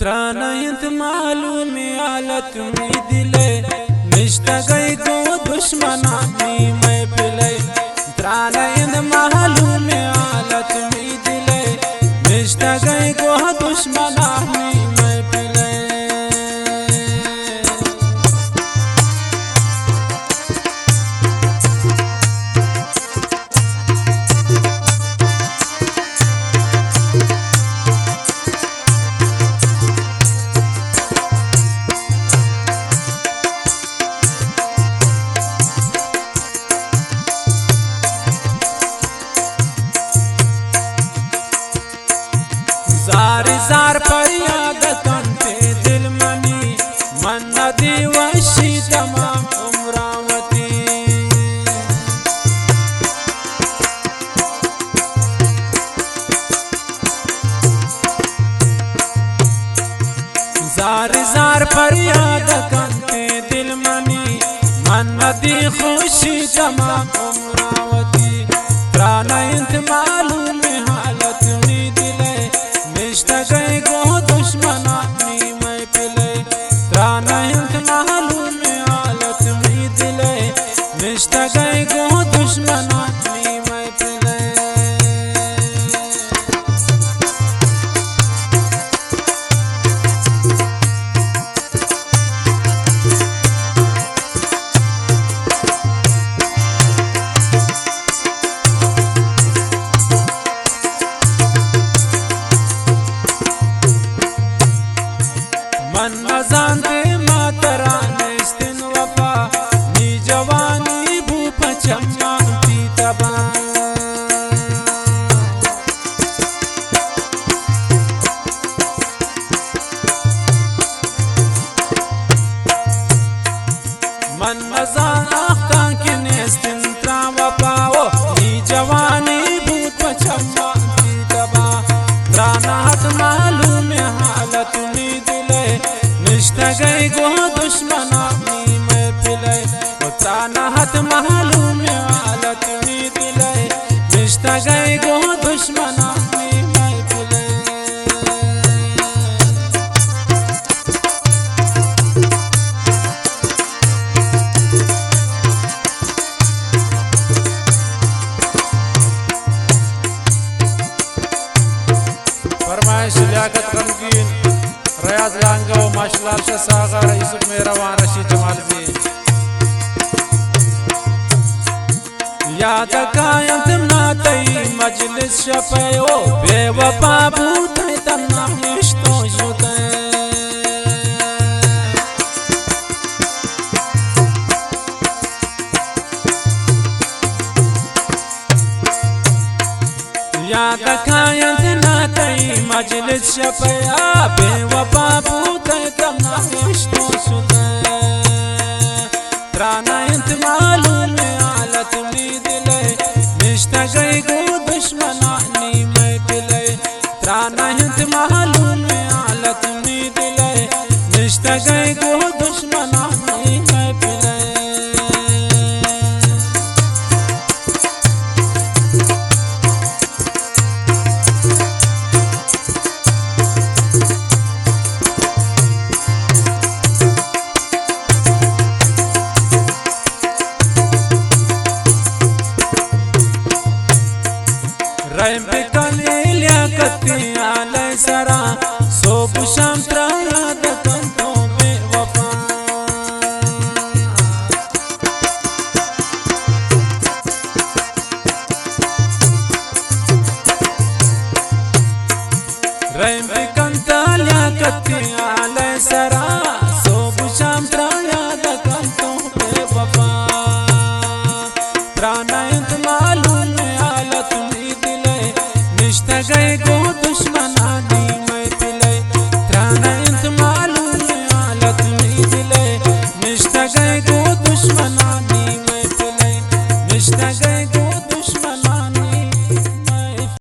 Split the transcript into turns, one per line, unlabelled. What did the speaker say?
त्रानयंत मालूम आलत में दिले निष्ठा गई को दुश्मना में मैं पिले। त्रानयंत मालूम आलत में दिले निष्ठा गई को दुश्मना में मैं पिले। जार जार फरियाद कंटे दिल मनी मन नदी वशी तमाम उमरावती। जार जार फरियाद कंटे दिल मनी मन नदी खुशी तमाम उमरावती। त्रानयंत मालूम हालत में दिले निष्ठा गई को दुश्मना में मैं पिले। त्रानयंत मालूम हालत में दिले निष्ठा गई को दुश्मना में मैं पिले। मन नजान दे मातरा नेस्तिन वफा नी जवानी भूप चम्मा तबा। मन नजान आख्ता के नेस्तिन त्रा वफा नी जवानी भूप चम्मा तबा। त्रानात मालूम हालत में दिले निष्ठा गई को दुश्मना में मैं पिले। त्रानात मालूम हालत में दिले निष्ठा गई को दुश्मना में मैं पिले। फरमाइश लियाकत गमगीन रियाज लांगो माशलाल सागर यूसुफ मेहरबान रशीद जमाल जी। याद कायंत नातई मजलिस शपयो बेवफा भूते तना निष्ठो जुते। याद कायंत नातई मजलिस शपया बेवफा भूते तना निष्ठो जुते। त्रानयंत मालूम हालत में दिले निष्ठा गई को दुश्मना में मैं पिले। त्रानयंत मालूम हालत में दिले निष्ठा गई को दुश्मना में मैं पिले। रैम पे कले लियाकती आले सरा सोब शाम त्रायाद कंतों बेवफा। रैम पे कंता लियाकती आले सरा सोब शाम त्रायाद कंतों बेवफा। त्रानयंत मालूम हालत में निष्ठा गई को दुश्मना में मैं पिले। त्रानयंत